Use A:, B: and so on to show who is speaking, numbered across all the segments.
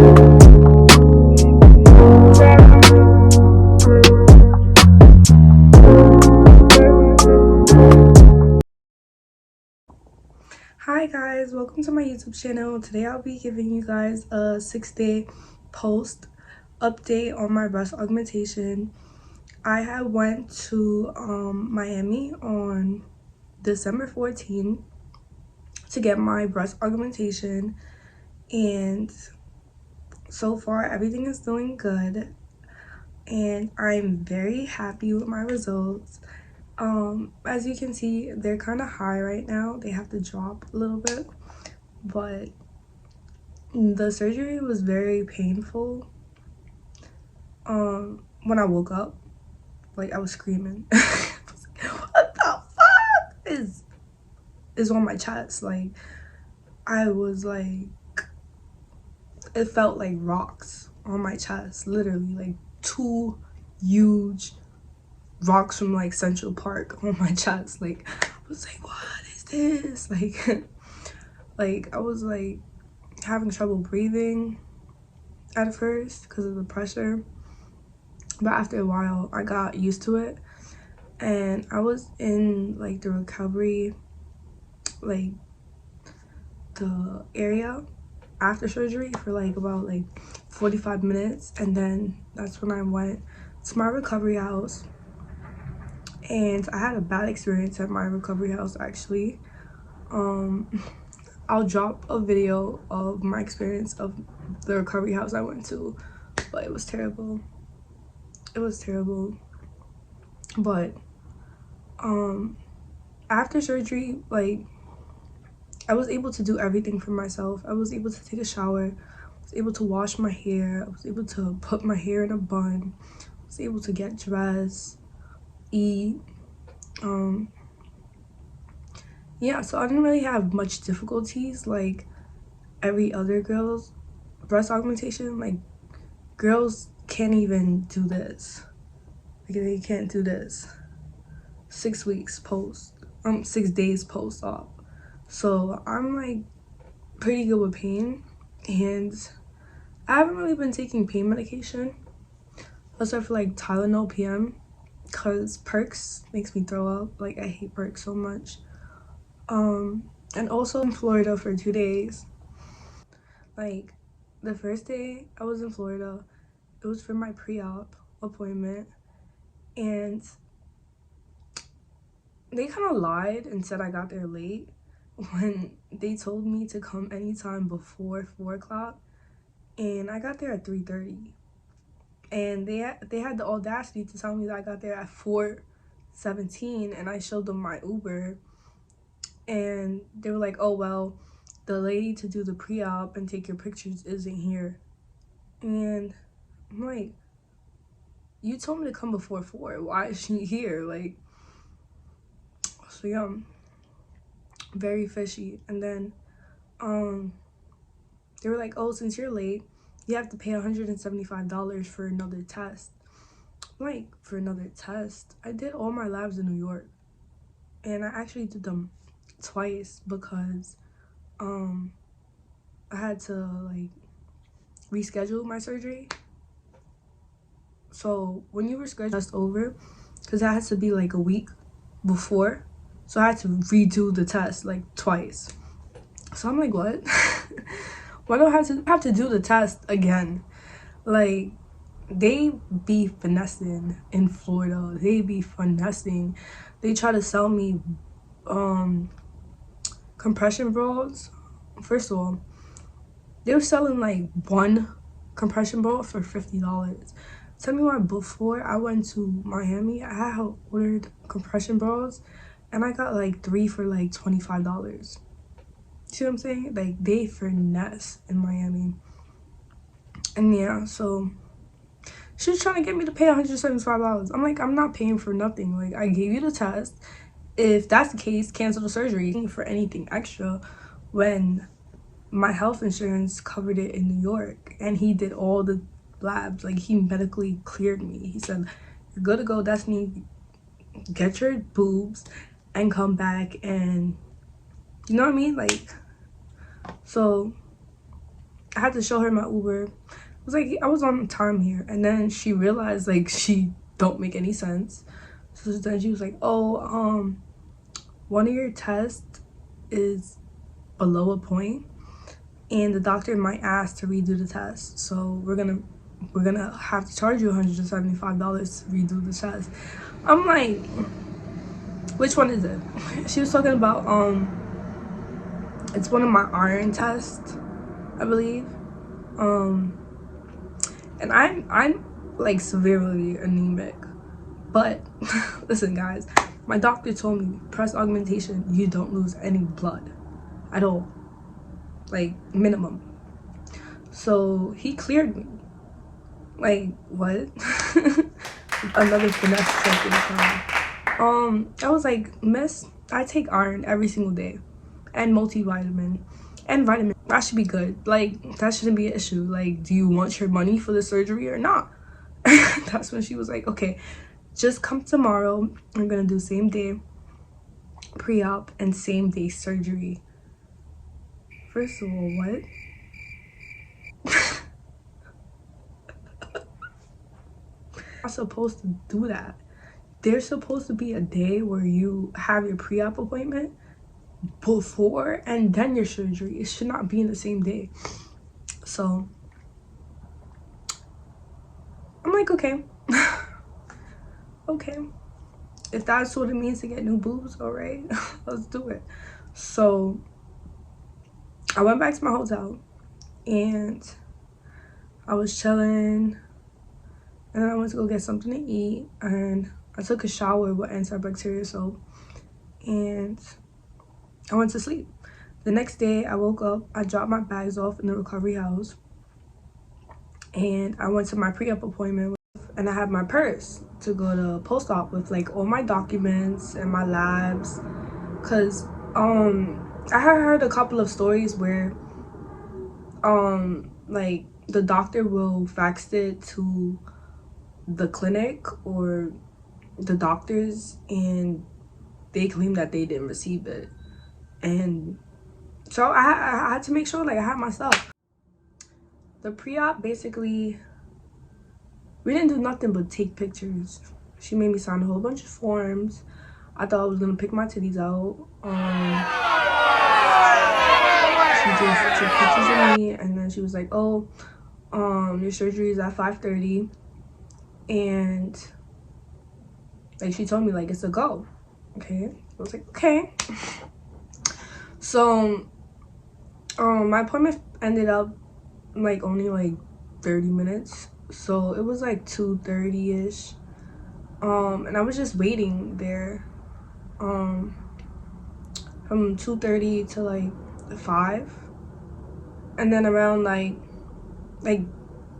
A: Hi guys, welcome to my YouTube channel. Today I'll be giving you guys a 6-day post update on my breast augmentation. I had went to Miami on December 14th to get my breast augmentation, and so far everything is doing good and I'm very happy with my results. As you can see, they're kind of high right now. They have to drop a little bit, but the surgery was very painful. When I woke up, like I was screaming. I was like, what the fuck is on my chest? Like I was like, it felt like rocks on my chest, literally like two huge rocks from like Central Park on my chest. Like I was like, what is this? Like I was like having trouble breathing at first because of the pressure, but after a while I got used to it, and I was in like the recovery, like the area after surgery for like about like 45 minutes, and then that's when I went to my recovery house. And I had a bad experience at my recovery house actually. I'll drop a video of my experience of the recovery house I went to, but it was terrible. It was terrible. But after surgery, like I was able to do everything for myself. I was able to take a shower, I was able to wash my hair, I was able to put my hair in a bun, I was able to get dressed, eat. Yeah, so I didn't really have much difficulties like every other girl's breast augmentation. Like girls can't even do this. Like they can't do this 6 weeks post 6 days post op. So I'm like pretty good with pain, and I haven't really been taking pain medication except for like Tylenol PM, because perks makes me throw up. Like I hate perks so much. And also in Florida for 2 days. Like the first day I was in Florida, it was for my pre-op appointment, and they kind of lied and said I got there late when they told me to come anytime before 4 o'clock, and I got there at 3:30. And they had the audacity to tell me that I got there at 4:17, and I showed them my Uber, and they were like, oh well, the lady to do the pre-op and take your pictures isn't here. And I'm like, you told me to come before 4, why is she here? Like, so yeah, very fishy. And then they were like, oh, since you're late, you have to pay $175 for another test. Like, for another test? I did all my labs in New York, and I actually did them twice because I had to like reschedule my surgery. So when you were scheduled test over, because that has to be like a week before, so I had to redo the test like twice. So I'm like, what? Why do I have to do the test again? Like, they be finessing in Florida. They be finessing. They try to sell me compression bras. First of all, they were selling like one compression bra for $50. Tell me why before I went to Miami, I had ordered compression bras and I got like 3 for like $25. See what I'm saying? Like they finesse in Miami. And yeah, so she was trying to get me to pay $175. I'm like, I'm not paying for nothing. Like, I gave you the test. If that's the case, cancel the surgery for anything extra, when my health insurance covered it in New York, and he did all the labs. Like, he medically cleared me. He said, you're good to go, Destiny. Get your boobs and come back, and you know what I mean? Like, so I had to show her my Uber. It was like, I was on time here. And then she realized like she don't make any sense. So then she was like, oh, one of your tests is below a point and the doctor might ask to redo the test. So we're gonna have to charge you $175 to redo the test. I'm like, which one is it? She was talking about it's one of my iron tests, I believe. And I'm like severely anemic. But listen guys, my doctor told me press augmentation, you don't lose any blood at all. Like minimum. So he cleared me. Like what? Another finesse check this time. I was like, miss, I take iron every single day and multivitamin and vitamin. That should be good. Like that shouldn't be an issue. Like, do you want your money for the surgery or not? That's when she was like, okay, just come tomorrow. I'm gonna do same day pre-op and same day surgery. First of all, what? I'm not supposed to do that. There's supposed to be a day where you have your pre-op appointment before and then your surgery. It should not be in the same day. So I'm like, okay. Okay, if that's what it means to get new boobs, all right. Let's do it. So I went back to my hotel and I was chilling, and then I went to go get something to eat, and I took a shower with antibacterial soap and I went to sleep. The next day I woke up, I dropped my bags off in the recovery house, and I went to my pre-op appointment, and I had my purse to go to post-op with like all my documents and my labs. Cause I had heard a couple of stories where like the doctor will fax it to the clinic or the doctors and they claim that they didn't receive it. And so I had to make sure like I had my stuff. The pre-op, basically we didn't do nothing but take pictures. She made me sign a whole bunch of forms. I thought I was gonna pick my titties out. She just took pictures of me, and then she was like, oh, your surgery is at 5:30, and like she told me like it's a go. Okay, I was like, okay. So my appointment ended up like only like 30 minutes, so it was like 2:30ish, and I was just waiting there from 2:30 to like 5, and then around like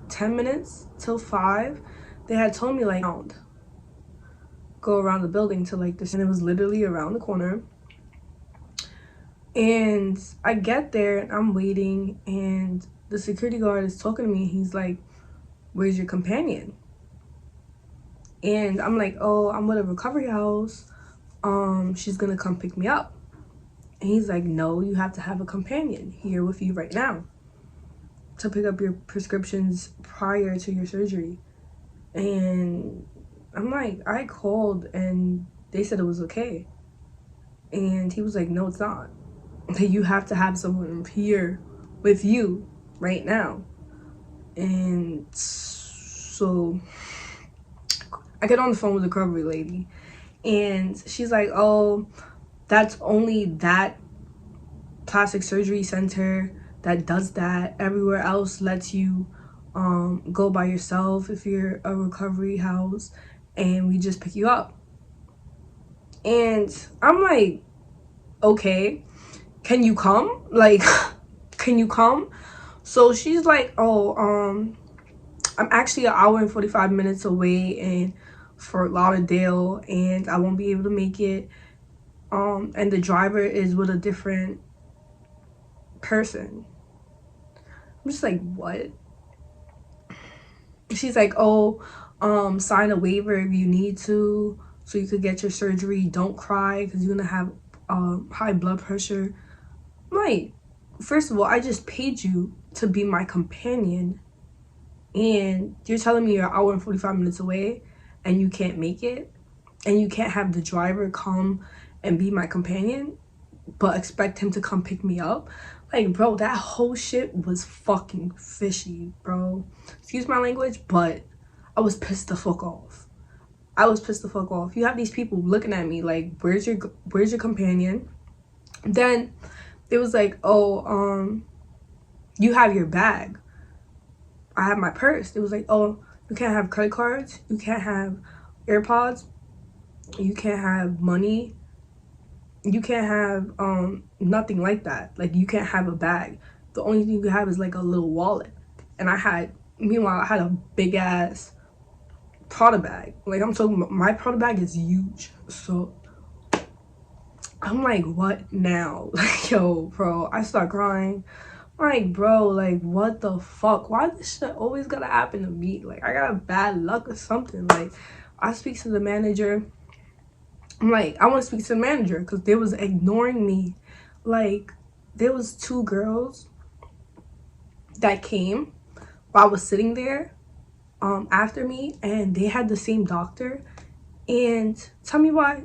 A: 10 minutes till 5 they had told me like go around the building to like this, and it was literally around the corner. And I get there and I'm waiting, and the security guard is talking to me. He's like, where's your companion? And I'm like, oh, I'm with a recovery house, she's gonna come pick me up. And he's like, no, you have to have a companion here with you right now to pick up your prescriptions prior to your surgery. And I'm like, I called and they said it was okay. And he was like, no, it's not. You have to have someone here with you right now. And so I get on the phone with the recovery lady, and she's like, oh, that's only that plastic surgery center that does that. Everywhere else lets you go by yourself if you're a recovery house, and we just pick you up. And I'm like, okay, can you come? Like, can you come? So she's like, oh, I'm actually an hour and 45 minutes away in Fort Lauderdale, and I won't be able to make it. And the driver is with a different person. I'm just like, what? She's like, oh, sign a waiver if you need to, so you could get your surgery. Don't cry because you're gonna have high blood pressure. I'm like, first of all, I just paid you to be my companion, and you're telling me you're an hour and 45 minutes away and you can't make it, and you can't have the driver come and be my companion but expect him to come pick me up. Like, bro, that whole shit was fucking fishy, bro. Excuse my language, but I was pissed the fuck off. I was pissed the fuck off. You have these people looking at me like, where's your companion? Then it was like, oh, you have your bag. I have my purse. It was like, oh, you can't have credit cards, you can't have AirPods, you can't have money, you can't have nothing like that. Like, you can't have a bag. The only thing you have is like a little wallet. And meanwhile I had a big ass Prada bag. Like, I'm talking about, my Prada bag is huge. So I'm like, what now? Like, yo, bro, I start crying. Like, bro, like, what the fuck? Why this shit always gotta happen to me? Like, I got bad luck or something. Like, I speak to the manager. I'm like, I want to speak to the manager because they was ignoring me. Like, there was 2 girls that came while I was sitting there after me, and they had the same doctor. And tell me why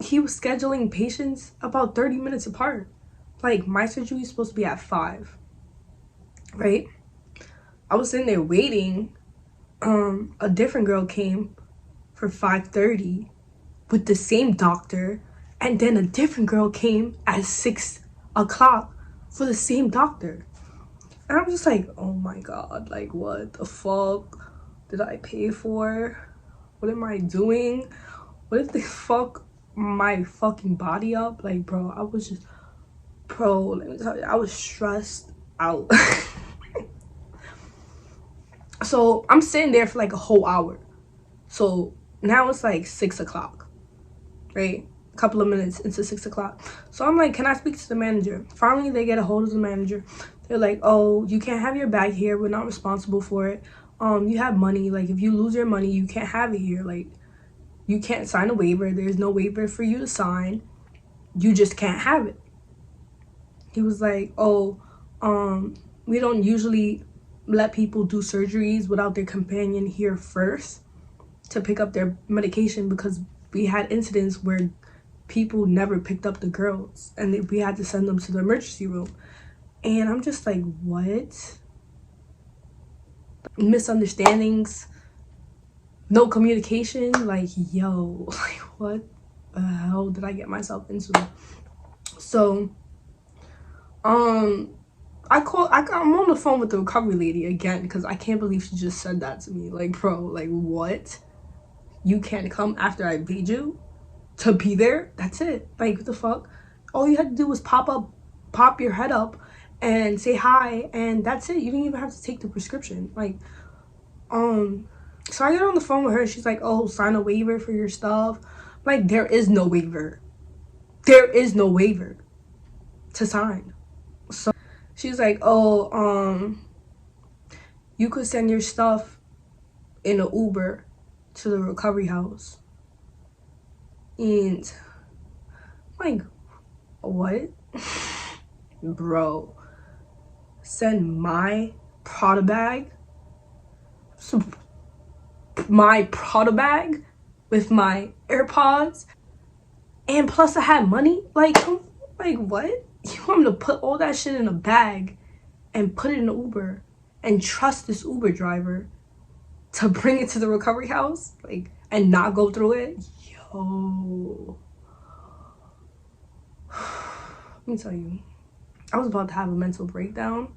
A: he was scheduling patients about 30 minutes apart. Like, my surgery is supposed to be at 5, right? I was sitting there waiting. A different girl came for 5:30 with the same doctor, and then a different girl came at 6 o'clock for the same doctor. And I'm just like, oh my god, like, what the fuck did I pay for? What am I doing? What if they fuck my fucking body up? Like, bro, I was just, bro, let me tell you, I was stressed out. So I'm sitting there for like a whole hour. So now it's like 6 o'clock, right? A couple of minutes into 6 o'clock. So I'm like, can I speak to the manager? Finally, they get a hold of the manager. They're like, oh, you can't have your bag here. We're not responsible for it. You have money. Like, if you lose your money, you can't have it here. Like, you can't sign a waiver. There's no waiver for you to sign. You just can't have it. He was like, oh, we don't usually let people do surgeries without their companion here first to pick up their medication, because we had incidents where people never picked up the girls and we had to send them to the emergency room. And I'm just like, what? Misunderstandings, no communication. Like, yo, like, what the hell did I get myself into? So I'm on the phone with the recovery lady again because I can't believe she just said that to me. Like, bro, like, what? You can't come after I paid you to be there? That's it. Like, what the fuck? All you had to do was pop your head up and say hi, and that's it. You didn't even have to take the prescription. Like, so I get on the phone with her. She's like, oh, sign a waiver for your stuff. Like, there is no waiver. There is no waiver to sign. So she's like, oh, you could send your stuff in an Uber to the recovery house. And I'm like, what? Bro, send my Prada bag? My Prada bag with my AirPods, and plus I had money? Like, what? You want me to put all that shit in a bag and put it in an Uber and trust this Uber driver to bring it to the recovery house, like, and not go through it? Yo, let me tell you, I was about to have a mental breakdown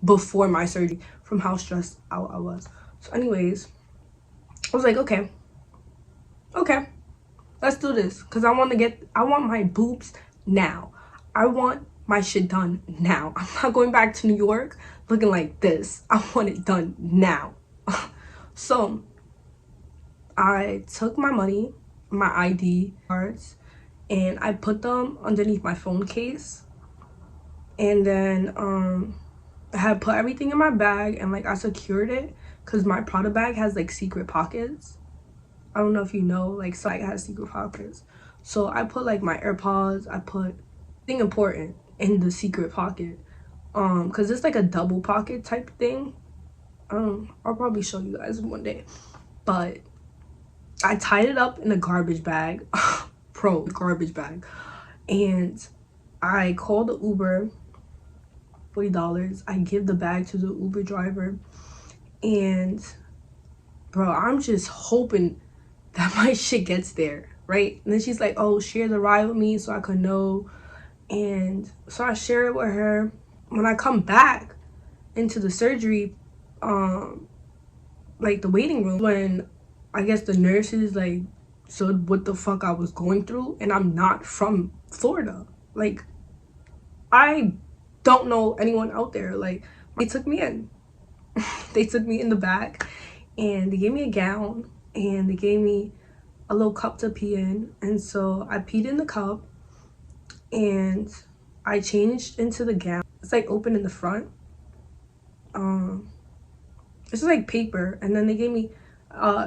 A: before my surgery from how stressed out I was. So anyways, I was like, okay, let's do this, because I want my boobs now. I want my shit done now. I'm not going back to New York looking like this. I want it done now. So I took my money, my ID cards, and I put them underneath my phone case. And then I had put everything in my bag, and like, I secured it because my Prada bag has like secret pockets. I don't know if you know, like, so it has secret pockets. So I put like my AirPods, I put thing important in the secret pocket. because it's like a double pocket type thing. I'll probably show you guys one day. But I tied it up in a garbage bag. Pro garbage bag. And I called the Uber, $40. I give the bag to the Uber driver. And bro, I'm just hoping that my shit gets there, right? And then she's like, oh, share the ride with me so I could know. And so I share it with her. When I come back into the surgery, like the waiting room, when I guess the nurses like showed what the fuck I was going through, and I'm not from Florida. Like, I don't know anyone out there. Like, they took me in. They took me in the back, and they gave me a gown, and they gave me a little cup to pee in. And so I peed in the cup, and I changed into the gown. It's like open in the front. It's like paper. And then they gave me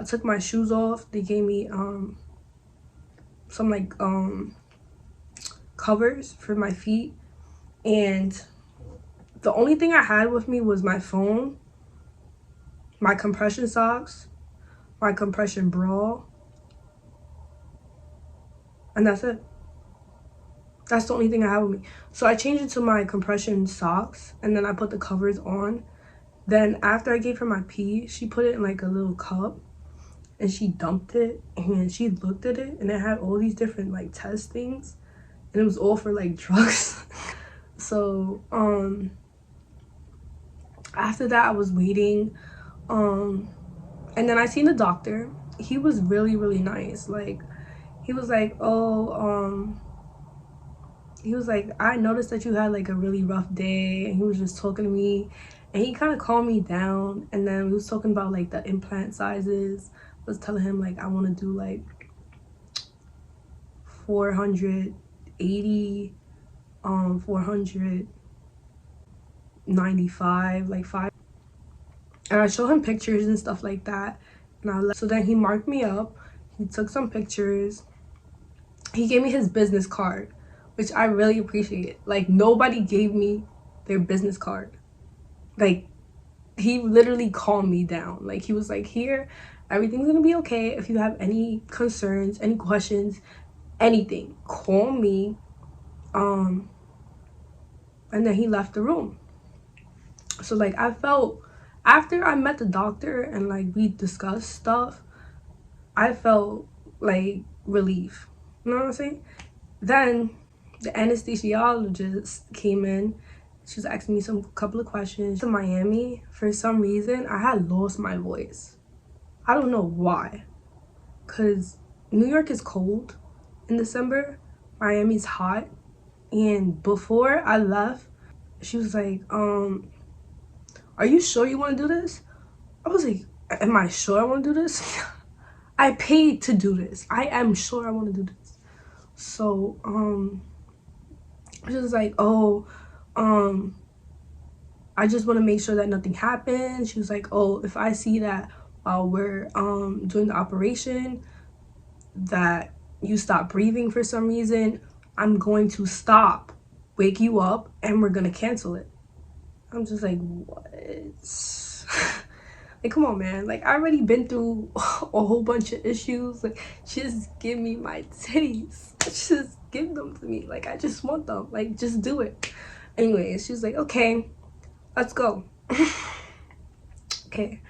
A: took my shoes off. They gave me some like covers for my feet. And the only thing I had with me was my phone, my compression socks, my compression bra, and that's it. That's the only thing I have with me. So I changed into my compression socks, and then I put the covers on. Then after I gave her my pee, she put it in like a little cup, and she dumped it, and she looked at it, and it had all these different like test things, and it was all for like drugs. So after that I was waiting, and then I seen the doctor. He was really nice. Like, he was like, oh, he was like, I noticed that you had like a really rough day, and he was just talking to me, and he kind of calmed me down. And then we was talking about like the implant sizes. I was telling him like I want to do like 480, 495, like 5. And I showed him pictures and stuff like that. And so then he marked me up. He took some pictures. He gave me his business card, which I really appreciate. Like, nobody gave me their business card. Like, he literally calmed me down. Like, he was like, here, everything's gonna be okay. If you have any concerns, any questions, anything, call me. And then he left the room. So like, I felt, after I met the doctor and like we discussed stuff, I felt like relief. You know what I'm saying? Then the anesthesiologist came in. She was asking me some couple of questions. In Miami, for some reason, I had lost my voice. I don't know why. Because New York is cold in December. Miami's hot. And before I left, she was like, are you sure you want to do this? I was like, am I sure I want to do this? I paid to do this. I am sure I want to do this. So, she was like, oh, I just want to make sure that nothing happens. She was like, oh, if I see that while we're doing the operation that you stop breathing for some reason, I'm going to stop, wake you up, and we're gonna cancel it. I'm just like, what? Like, come on, man. Like, I already been through a whole bunch of issues. Like, just give me my titties. Just give them to me. Like, I just want them. Like, just do it. Anyways, she was like, okay, let's go. Okay.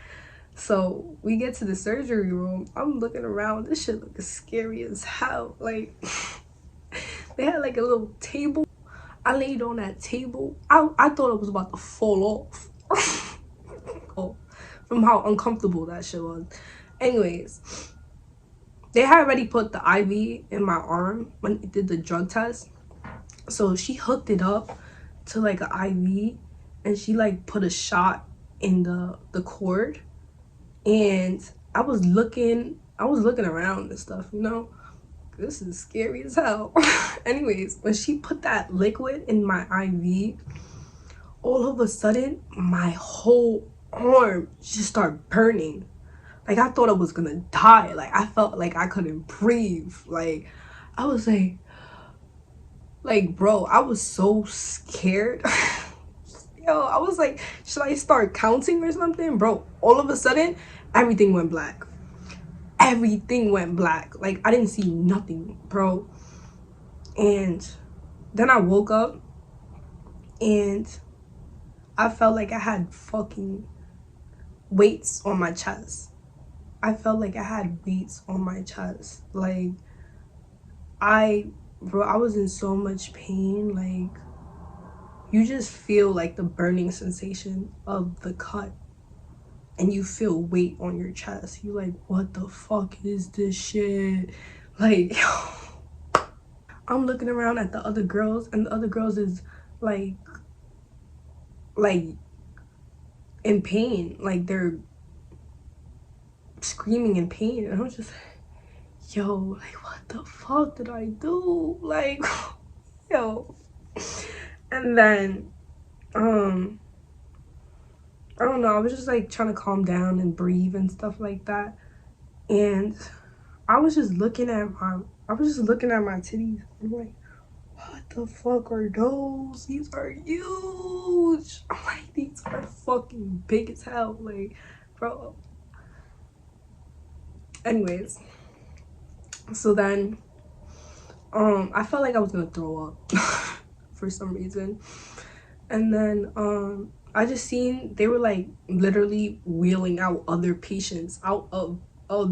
A: So we get to the surgery room. I'm looking around. This shit looks scary as hell. Like, they had like a little table. I laid on that table. I thought it was about to fall off. Oh, from how uncomfortable that shit was. Anyways, they had already put the IV in my arm when they did the drug test. So she hooked it up to like an IV, and she like put a shot in the cord. And I was looking around and stuff, you know. This is scary as hell. Anyways, when she put that liquid in my IV, all of a sudden my whole arm just started burning. Like, I thought I was gonna die. Like, I felt like I couldn't breathe. Like, I was like bro, I was so scared. Yo, I was like, should I start counting or something? Bro, all of a sudden, everything went black. Everything went black. Like, I didn't see nothing, bro. And then I woke up and I felt like I had fucking weights on my chest. I felt like I had weights on my chest. Like, bro, I was in so much pain. Like, you just feel like the burning sensation of the cut. And you feel weight on your chest. You like, what the fuck is this shit? Like, I'm looking around at the other girls, and the other girls is like in pain. Like, they're screaming in pain. And I was just like, yo, like, what the fuck did I do? Like, yo. And then, I don't know, I was just like trying to calm down and breathe and stuff like that. And I was just looking at my titties. I'm like, what the fuck are those? These are huge. I'm like, these are fucking big as hell. Like, bro. Anyways, so then, I felt like I was gonna throw up for some reason. And then, I just seen they were like literally wheeling out other patients out of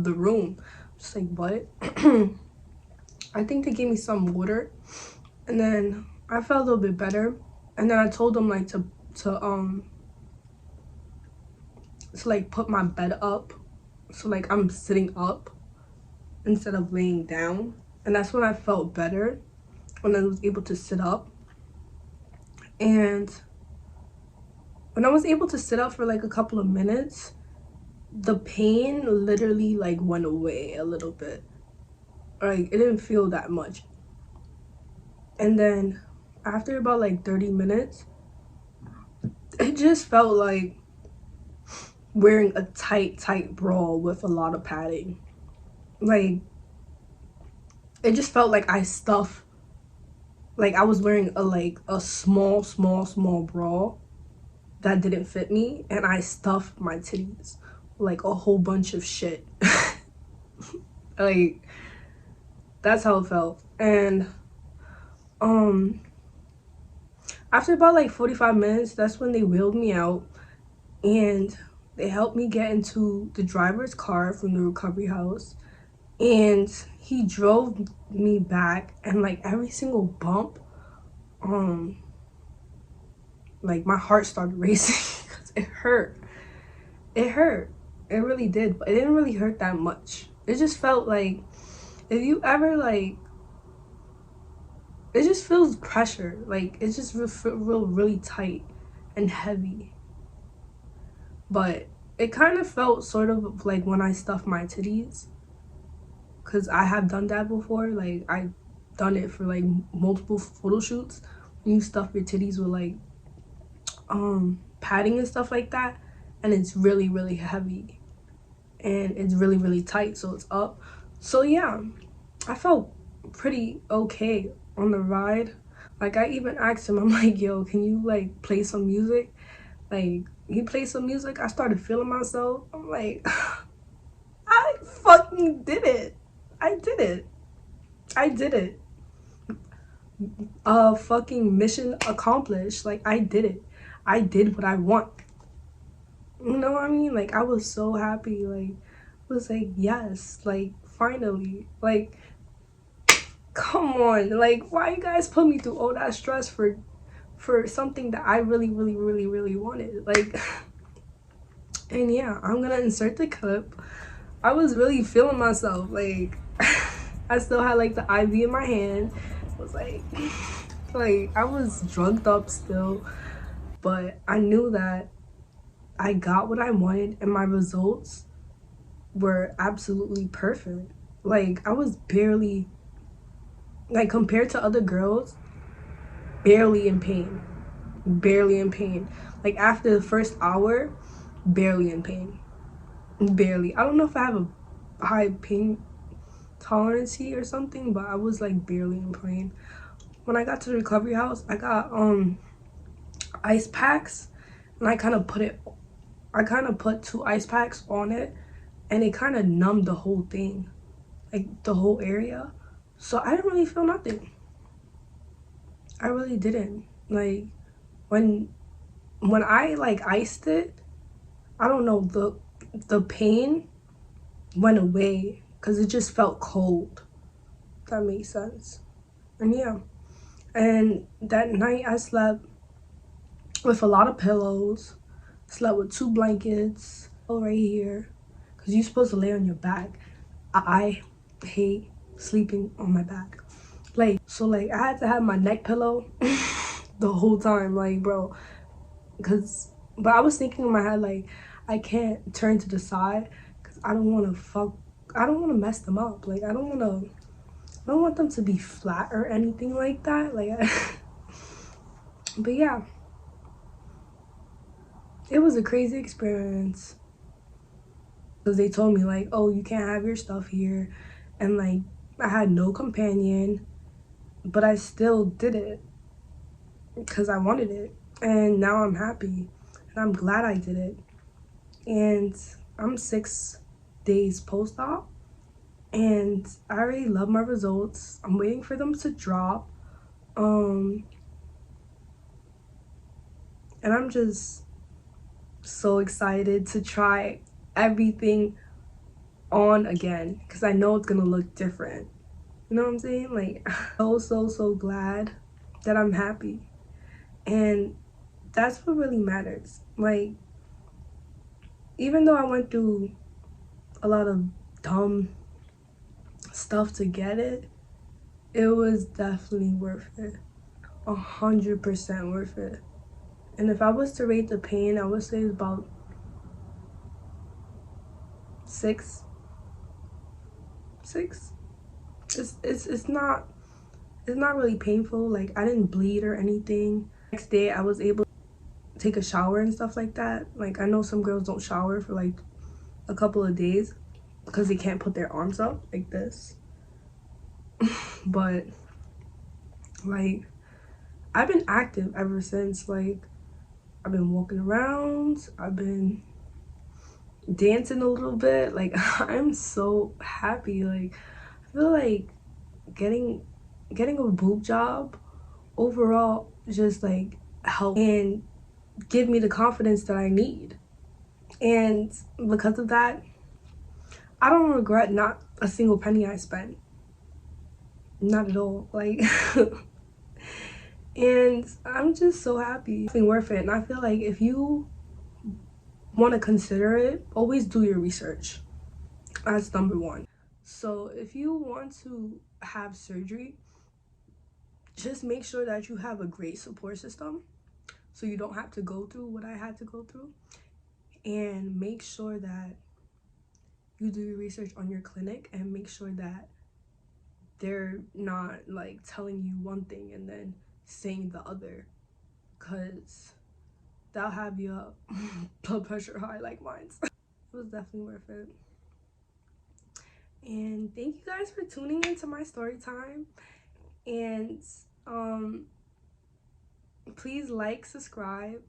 A: the room. Just like, what? I think they gave me some water, and then I felt a little bit better. And then I told them like to like put my bed up, so like I'm sitting up instead of laying down. And that's when I felt better, when I was able to sit up. And when I was able to sit up for like a couple of minutes, the pain literally like went away a little bit. Like, it didn't feel that much. And then after about like 30 minutes, it just felt like wearing a tight bra with a lot of padding. Like, it just felt like I stuffed, like I was wearing a small bra that didn't fit me, and I stuffed my titties like a whole bunch of shit. Like, that's how it felt. And after about like 45 minutes, that's when they wheeled me out, and they helped me get into the driver's car from the recovery house, and he drove me back. And like every single bump, like my heart started racing because it hurt. It really did, but it didn't really hurt that much. It just felt like, if you ever like, it just feels pressure. Like, it just really tight and heavy. But it kind of felt sort of like when I stuffed my titties, because I have done that before. Like, I've done it for like multiple photo shoots. When you stuff your titties with like padding and stuff like that, and it's really heavy and it's really tight, so it's up. So yeah, I felt pretty okay on the ride. Like, I even asked him, I'm like, yo, can you like play some music? Like, he played some music. I started feeling myself. I'm like, I fucking did it. I did it. Fucking mission accomplished. Like, I did it. I did what I want. You know what I mean? Like, I was so happy. Like, I was like, yes, like, finally. Like, come on. Like, why you guys put me through all that stress for something that I really wanted? Like, and yeah, I'm gonna insert the clip. I was really feeling myself. Like, I still had like the IV in my hand. I was like I was drugged up still, but I knew that I got what I wanted, and my results were absolutely perfect. Like, I was barely, like, compared to other girls, barely in pain. Like, after the first hour, barely in pain. Barely. I don't know if I have a high pain tolerance or something, but I was like barely in pain. When I got to the recovery house, I ice packs, and I kind of put 2 ice packs on it, and it kind of numbed the whole thing, like the whole area. So I didn't really feel nothing. I really didn't. Like when I like iced it, I don't know, the pain went away because it just felt cold. If that makes sense. And yeah. And that night I slept with a lot of pillows, slept with 2 blankets right here, because you're supposed to lay on your back. I hate sleeping on my back. Like, so like I had to have my neck pillow the whole time, like, bro, but I was thinking in my head, like, I can't turn to the side because I don't want to mess them up. Like, I don't want them to be flat or anything like that. Like, but yeah, it was a crazy experience. Because they told me, like, oh, you can't have your stuff here. And, like, I had no companion, but I still did it because I wanted it. And now I'm happy. And I'm glad I did it. And I'm 6 days post-op. And I already love my results. I'm waiting for them to drop. And I'm just so excited to try everything on again because I know it's gonna look different. You know what I'm saying? Like, so glad that I'm happy. And that's what really matters. Like, even though I went through a lot of dumb stuff to get it, it was definitely worth it. 100% worth it. And if I was to rate the pain, I would say it's about 6. 6. It's not really painful. Like, I didn't bleed or anything. Next day I was able to take a shower and stuff like that. Like, I know some girls don't shower for like a couple of days because they can't put their arms up like this. But like, I've been active ever since. Like, I've been walking around, I've been dancing a little bit. Like, I'm so happy. Like, I feel like getting a boob job overall just like help and give me the confidence that I need. And because of that, I don't regret not a single penny I spent. Not at all. Like, and I'm just so happy. It's been worth it. And I feel like if you want to consider it, always do your research. That's number one. So if you want to have surgery, just make sure that you have a great support system so you don't have to go through what I had to go through. And make sure that you do your research on your clinic and make sure that they're not like telling you one thing and then saying the other, because that'll have your blood pressure high like mine. It was definitely worth it. And thank you guys for tuning into my story time. And please like, subscribe,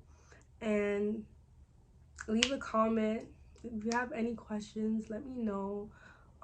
A: and leave a comment. If you have any questions, let me know.